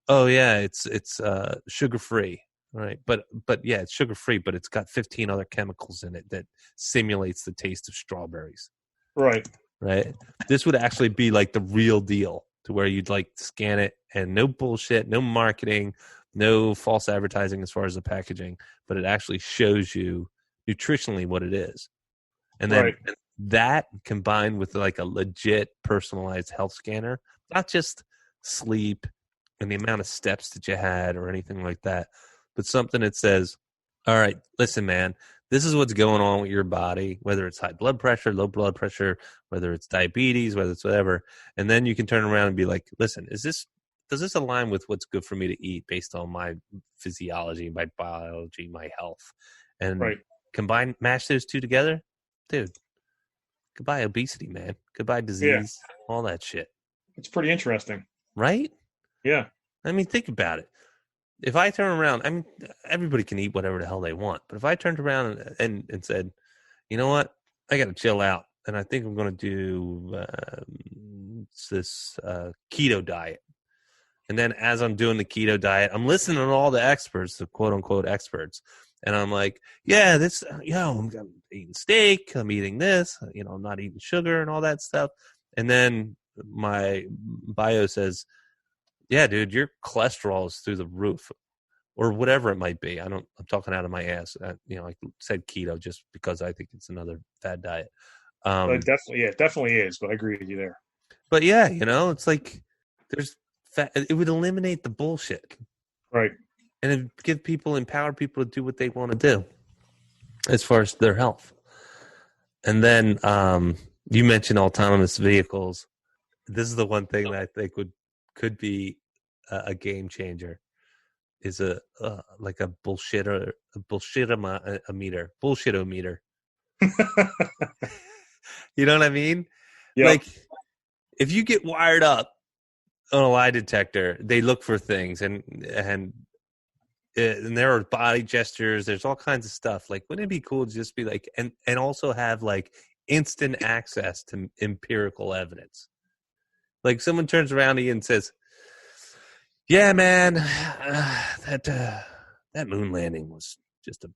oh yeah, it's sugar free, right? But yeah, it's sugar free, but it's got 15 other chemicals in it that simulates the taste of strawberries. Right. Right. This would actually be like the real deal, to where you'd like scan it and no bullshit, no marketing, no false advertising as far as the packaging, but it actually shows you nutritionally what it is. And then Right. that combined with like a legit personalized health scanner, not just sleep and the amount of steps that you had or anything like that, but something that says, all right, listen, man, this is what's going on with your body, whether it's high blood pressure, low blood pressure, whether it's diabetes, whether it's whatever. And then you can turn around and be like, listen, does this align with what's good for me to eat based on my physiology, my biology, my health? And Right. mash those two together, dude. Goodbye obesity, man. Goodbye disease, all that shit. It's pretty interesting. Right? Yeah. I mean, think about it. If I turn around, I mean, everybody can eat whatever the hell they want. But if I turned around and said, you know what, I got to chill out, and I think I'm going to do this keto diet. And then as I'm doing the keto diet, I'm listening to all the experts, the quote unquote experts. And I'm like, yeah, I'm eating steak. I'm eating this, I'm not eating sugar and all that stuff. And then my bio says, yeah, dude, your cholesterol is through the roof, or whatever it might be. I'm talking out of my ass. I said keto just because I think it's another fad diet. But it definitely is. But I agree with you there. But yeah, it's like there's fat. It would eliminate the bullshit, Right. and empower people to do what they want to do as far as their health. And then you mentioned autonomous vehicles. This is the one thing that I think could be a game changer. Is like a bullshitometer. You know what I mean? Yep. Like if you get wired up on a lie detector, they look for things and there are body gestures. There's all kinds of stuff. Like, wouldn't it be cool to just be like, and also have like instant access to empirical evidence? Like someone turns around to you and says, yeah, man, that moon landing was just it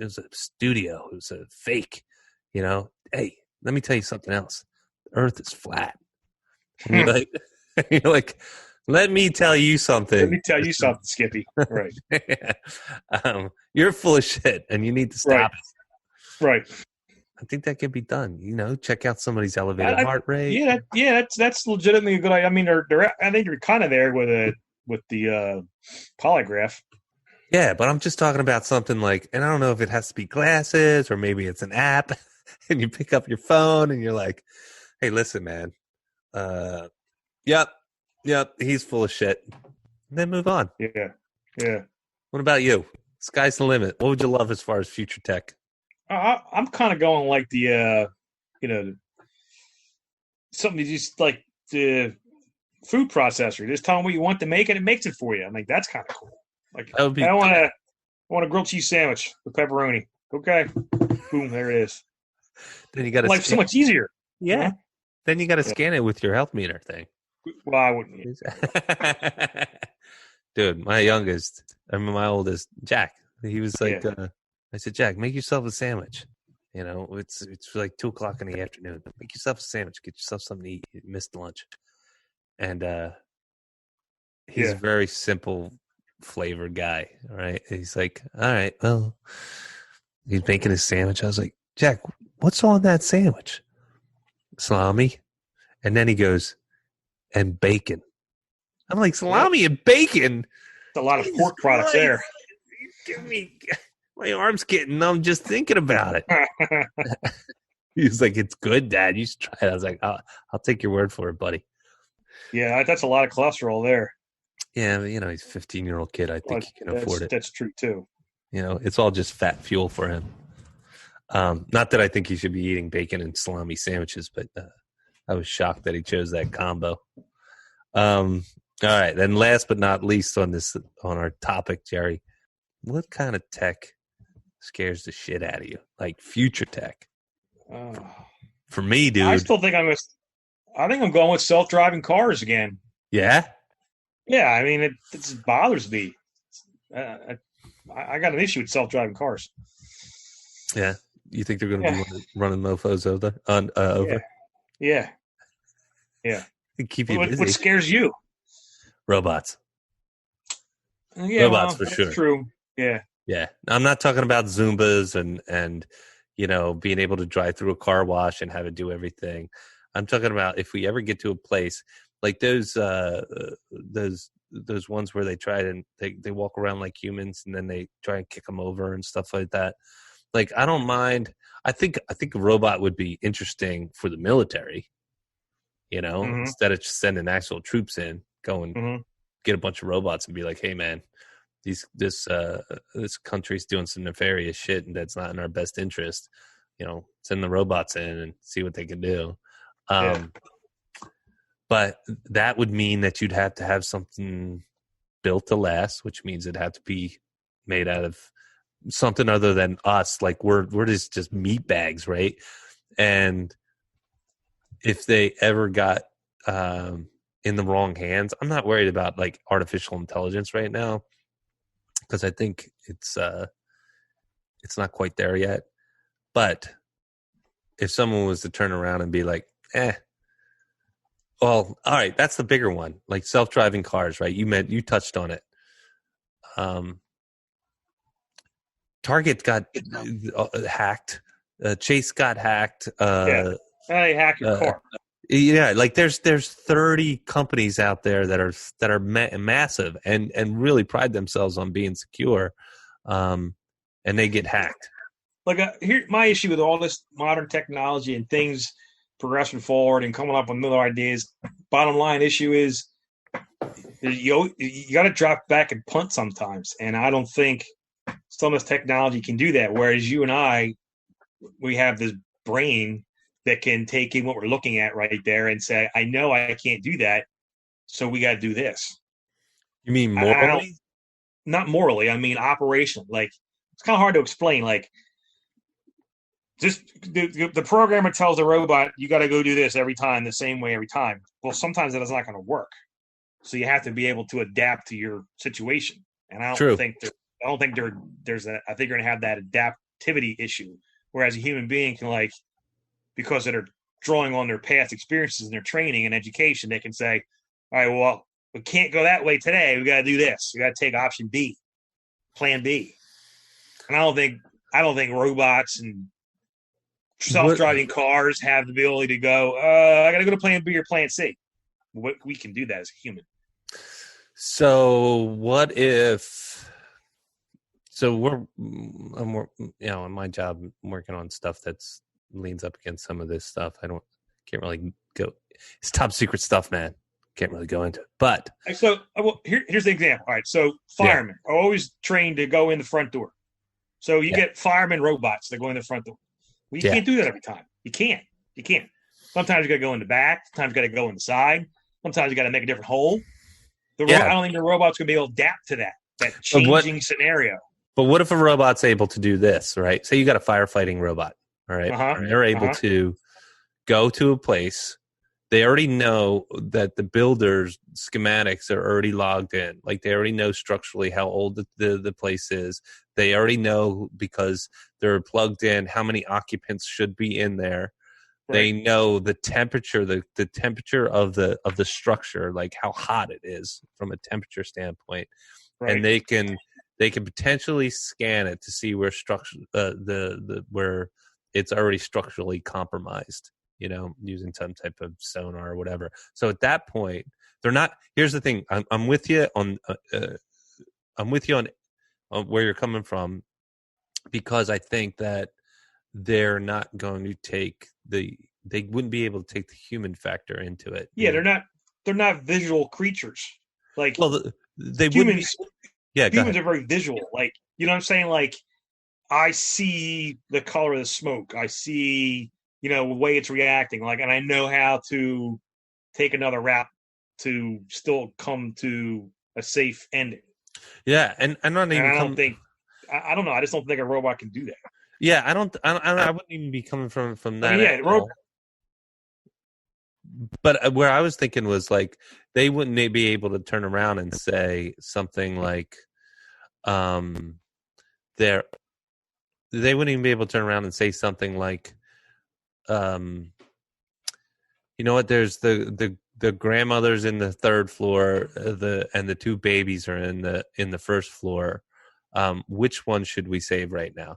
was a studio. It was a fake, Hey, let me tell you something else. The Earth is flat. And you're like, let me tell you something. Let me tell you something, Skippy. Right. You're full of shit, and you need to stop it. Right. I think that can be done. Check out somebody's elevated heart rate. That's legitimately a good idea. I mean, I think they're kind of there with the polygraph. Yeah, but I'm just talking about something like, and I don't know if it has to be glasses or maybe it's an app, and you pick up your phone and you're like, hey, listen, man. Yep, he's full of shit. And then move on. Yeah. What about you? Sky's the limit. What would you love as far as future tech? I'm kind of going like the, something just like the food processor. Just tell them what you want to make and it makes it for you. I think that's kind of cool. Like, I want a grilled cheese sandwich with pepperoni. Okay. Boom, there it is. Then you got to life's so much easier. Yeah. Huh? Then you got to scan it with your health meter thing. Well, I wouldn't. Dude, my oldest, Jack, he was like, I said, Jack, make yourself a sandwich. It's like 2:00 in the afternoon. Make yourself a sandwich. Get yourself something to eat. You missed lunch. And he's a very simple flavored guy. All right. He's like, all right, well, he's making his sandwich. I was like, Jack, what's on that sandwich? Salami. And then he goes, and bacon. I'm like, salami and bacon? It's a lot of pork products there. Give me, my arm's getting numb just thinking about it. He's like, it's good, Dad. You should try it. I was like, I'll take your word for it, buddy. Yeah, that's a lot of cholesterol there. Yeah, but, he's a 15-year-old kid. I think he can afford it. That's true, too. It's all just fat fuel for him. Not that I think he should be eating bacon and salami sandwiches, but I was shocked that he chose that combo. All right, then last but not least on our topic, Gerry, what kind of tech scares the shit out of you? Like future tech. For me, dude. I still think I think I'm going with self-driving cars again. Yeah? Yeah, I mean, it just bothers me. I got an issue with self-driving cars. Yeah. You think they're going to be running mofos over? Yeah. Keep you busy. What scares you? Robots. Yeah, Robots for that's sure. true. Yeah. Yeah. I'm not talking about Zumbas and being able to drive through a car wash and have it do everything. I'm talking about if we ever get to a place like those ones where they try and they walk around like humans and then they try and kick them over and stuff like that. Like, I don't mind. I think a robot would be interesting for the military, instead of just sending actual troops in, go get a bunch of robots and be like, hey man, this country's doing some nefarious shit and that's not in our best interest. Send the robots in and see what they can do. But that would mean that you'd have to have something built to last, which means it'd have to be made out of something other than us. Like we're just meat bags, right? And if they ever got in the wrong hands, I'm not worried about like artificial intelligence right now because I think it's not quite there yet. But if someone was to turn around and be like, well, all right, that's the bigger one, like self-driving cars, right? You touched on it. Target got hacked. Chase got hacked. They hack your car. Yeah, like there's 30 companies out there that are massive and really pride themselves on being secure, and they get hacked. Like here, my issue with all this modern technology and things progressing forward and coming up with new ideas. Bottom line issue is you got to drop back and punt sometimes, and I don't think some of this technology can do that. Whereas you and I, we have this brain that can take in what we're looking at right there and say, I know I can't do that, so we got to do this. You mean morally? Not morally. I mean operationally. Like, it's kind of hard to explain. Like, just the programmer tells the robot, you got to go do this every time, the same way every time. Well, sometimes that's not going to work. So you have to be able to adapt to your situation. And I don't think there's I think you're going to have that adaptivity issue. Whereas a human being can, like, because they're drawing on their past experiences and their training and education, they can say, all right, well, we can't go that way today. We got to do this. We got to take option B, plan B. And I don't think robots and self-driving cars have the ability to go, I got to go to plan B or plan C. We can do that as a human. So what if? So I'm in my job, I'm working on stuff that's leans up against some of this stuff. Can't really go. It's top secret stuff, man. Can't really go into it. But so here's the example. All right, so firemen are always trained to go in the front door. So you get firemen robots that go in the front door. Well, you can't do that every time. You can't. Sometimes you got to go in the back. Sometimes you got to go in the side. Sometimes you got to make a different hole. I don't think the robot's going to be able to adapt to that changing scenario. But what if a robot's able to do this, right? Say you got a firefighting robot, all right? And they're able to go to a place. They already know that the builder's schematics are already logged in. Like, they already know structurally how old the place is. They already know, because they're plugged in, how many occupants should be in there. Right. They know the temperature, the temperature of the structure, like how hot it is from a temperature standpoint. Right. And they can potentially scan it to see where where it's already structurally compromised, using some type of sonar or whatever. So at that point, they're not. Here's the thing: I'm with you on where you're coming from, because I think that they're not going to take they wouldn't be able to take the human factor into it. Yeah, they're not visual creatures. Like, well, they humans. Yeah, humans are very visual. Like, you know what I'm saying? Like, I see the color of the smoke. I see, the way it's reacting. Like, and I know how to take another route to still come to a safe ending. Yeah, and I'm not even. I don't think I don't know. I just don't think a robot can do that. Yeah, I wouldn't even be coming from that angle. But where I was thinking was like they wouldn't be able to turn around and say something like, they wouldn't even be able to turn around and say something like, you know what? There's the grandmother's in the third floor, and the two babies are in the first floor. Which one should we save right now?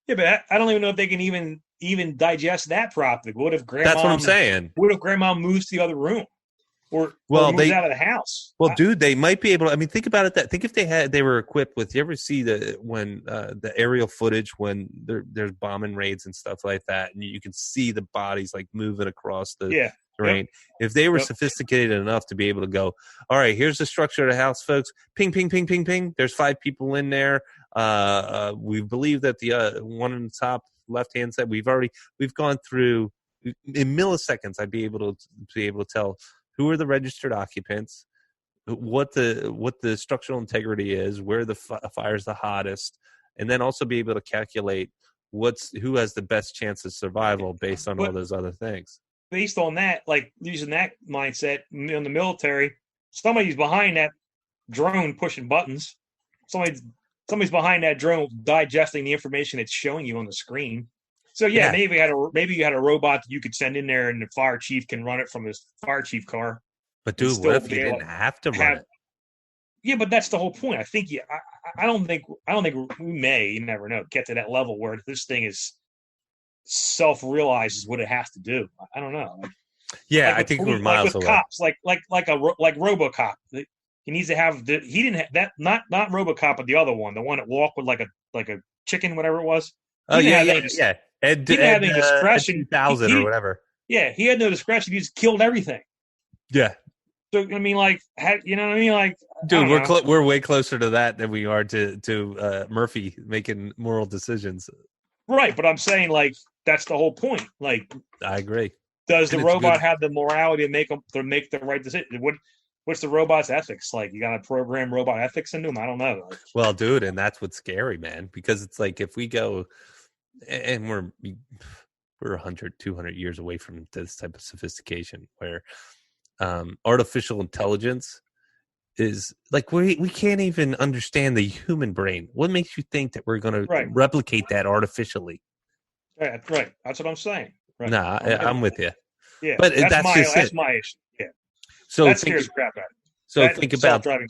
Yeah, but I don't even know if they can even digest that properly. What if grandma? That's what I'm saying. What if grandma moves to the other room, or moves out of the house? Well, dude, they might be able to. I mean, think about it. Think if they were equipped with. You ever see the aerial footage when there's bombing raids and stuff like that, and you can see the bodies like moving across the terrain. Yep. If they were sophisticated enough to be able to go, all right, here's the structure of the house, folks. Ping, ping, ping, ping, ping. There's 5 people in there. We believe that the one in the top left hand side. We've gone through in milliseconds. I'd be able to tell who are the registered occupants, what the structural integrity is, where the fire's the hottest, and then also be able to calculate who has the best chance of survival based on all those other things. Based on that, like using that mindset in the military, somebody's behind that drone pushing buttons. Somebody's behind that drone digesting the information it's showing you on the screen. So maybe you had a robot that you could send in there, and the fire chief can run it from his fire chief car. But dude, what if you didn't have to run it? Yeah, but that's the whole point. I think I don't think we may, you never know, get to that level where this thing is self-realizes what it has to do. I don't know. I think we're miles away. Cops, like RoboCop. He needs to have he didn't have that, not RoboCop, but the other one, the one that walked with like a chicken, whatever it was. He didn't have any discretion. 2000 or whatever. Yeah, he had no discretion. He just killed everything. Yeah. So I mean, like, you know what I mean? Like, dude, we're way closer to that than we are to Murphy making moral decisions. Right, but I'm saying, like, that's the whole point. Like, I agree. Does the robot have the morality to make the right decision? What's the robot's ethics like? You got to program robot ethics into them? I don't know. Well, dude, and that's what's scary, man, because it's like if we go and we're 100, 200 years away from this type of sophistication where artificial intelligence is like we can't even understand the human brain. What makes you think that we're going to replicate that artificially? Right. That's what I'm saying. Right. Nah, I'm with you. Yeah, but that's my issue. Yeah. So that scares the crap out of me. So think about self-driving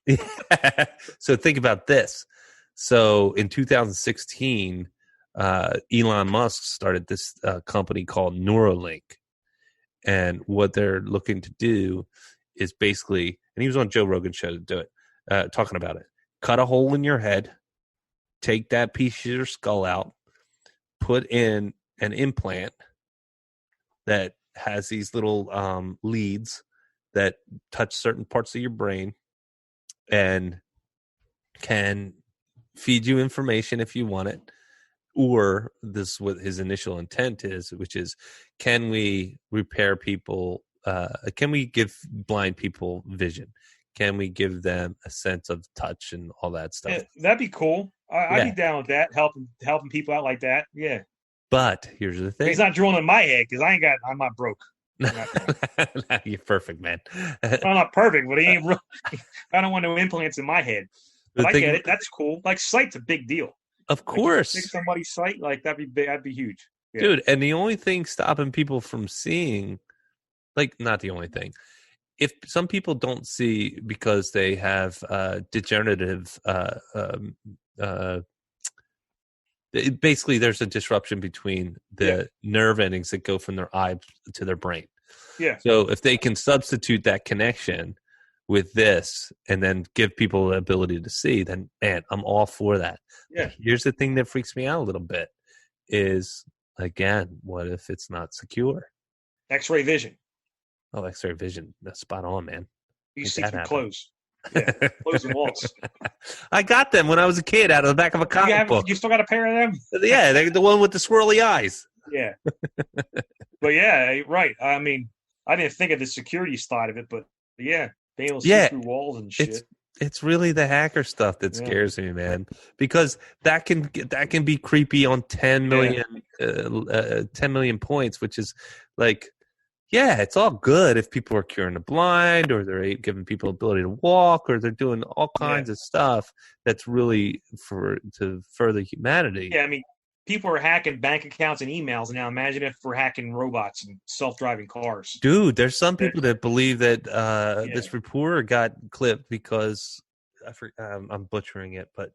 cars. So think about this. So in 2016, Elon Musk started this company called Neuralink, and what they're looking to do is basically, and he was on Joe Rogan's show to do it, talking about it. Cut a hole in your head, take that piece of your skull out, put in an implant that has these little leads that touch certain parts of your brain and can feed you information if you want it. Or this is what his initial intent is, which is, can we repair people? Can we give blind people vision? Can we give them a sense of touch and all that stuff? Yeah, that'd be cool. I'd be down with that, helping people out like that. Yeah. But here's the thing. He's not drilling in my head because I'm not broke. You're perfect, man. I'm not perfect, but he ain't real. I don't want no implants in my head. But I get it. That's cool. Like, sight's a big deal. Of course. Like, fix somebody's sight, like, that'd be big. That'd be huge. Yeah. Dude, and the only thing stopping people from seeing, like, not the only thing. If some people don't see because they have degenerative basically there's a disruption between the nerve endings that go from their eye to their brain. Yeah. So if they can substitute that connection with this and then give people the ability to see, then man, I'm all for that. Yeah. Here's the thing that freaks me out a little bit is, again, what if it's not secure? X-ray vision. Oh, X-ray vision. That's spot on, man. You see through clothes. Yeah, clothes and walls. I got them when I was a kid out of the back of a comic book. You still got a pair of them? Yeah, they're the one with the swirly eyes. Yeah. But yeah, right. I mean, I didn't think of the security side of it, but yeah, being able to see through walls and shit. It's really the hacker stuff that Yeah. scares me, man, because that can be creepy on 10 Yeah. million 10 million points, which is like, yeah, it's all good if people are curing the blind or they're giving people ability to walk or they're doing all Yeah. kinds of stuff that's really to further humanity. Yeah. I mean, people are hacking bank accounts and emails now. Imagine if we're hacking robots and self-driving cars. Dude, there's some That- people that believe that Yeah. this reporter got clipped because I'm butchering it, but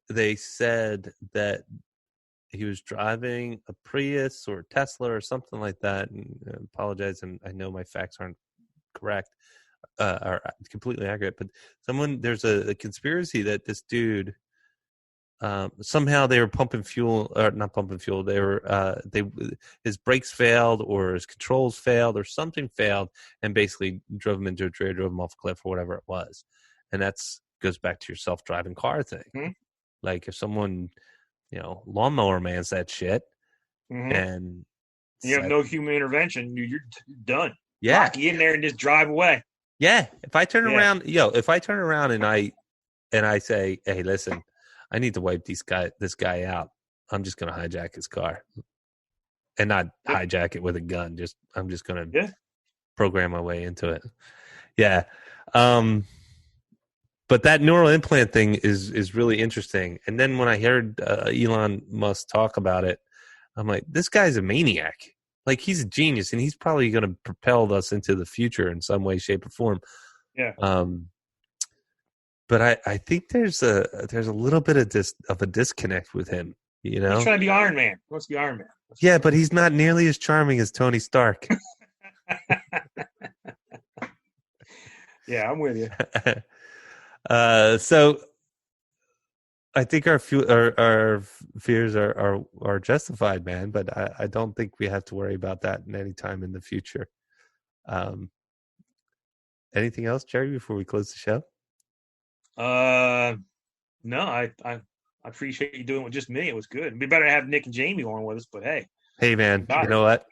they said that he was driving a Prius or a Tesla or something like that. And I apologize, and I know my facts aren't correct, are completely accurate. But there's a conspiracy that this dude somehow they were pumping fuel, or not pumping fuel. They were his brakes failed or his controls failed or something failed, and basically drove him into a tree, drove him off a cliff or whatever it was. And that's goes back to your self-driving car thing. Mm-hmm. Like if someone, lawnmower man's that shit, Mm-hmm. and You have no human intervention. You're done. yeah, Lock you in there and just drive away. yeah. If I turn Yeah. around, and I say, hey, listen, I need to wipe this guy out. I'm just gonna hijack his car, and not hijack it with a gun. I'm just gonna program my way into it. Yeah. But that neural implant thing is really interesting. And then when I heard Elon Musk talk about it, I'm like, this guy's a maniac. Like, he's a genius, and he's probably going to propel us into the future in some way, shape, or form. Yeah. But I think there's a little bit of a disconnect with him. He's trying to be Iron Man. He wants to be Iron Man. Yeah, but he's not nearly as charming as Tony Stark. Yeah, I'm with you. So I think our fears are justified, man. But I don't think we have to worry about that in any time in the future. Anything else, Gerry, before we close the show? No, I appreciate you doing it with just me. It was good. It'd be better to have Nick and Jamie on with us, but hey. Hey, man, you know what?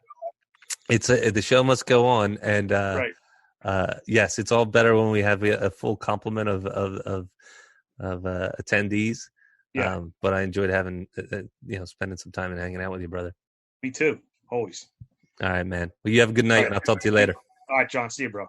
The show must go on, and right. Yes, it's all better when we have a full complement of attendees. Yeah. But I enjoyed having spending some time and hanging out with you, brother. Me too. Always. All right, man. Well, you have a good night, and I'll talk to you later. All right, John. See you, bro.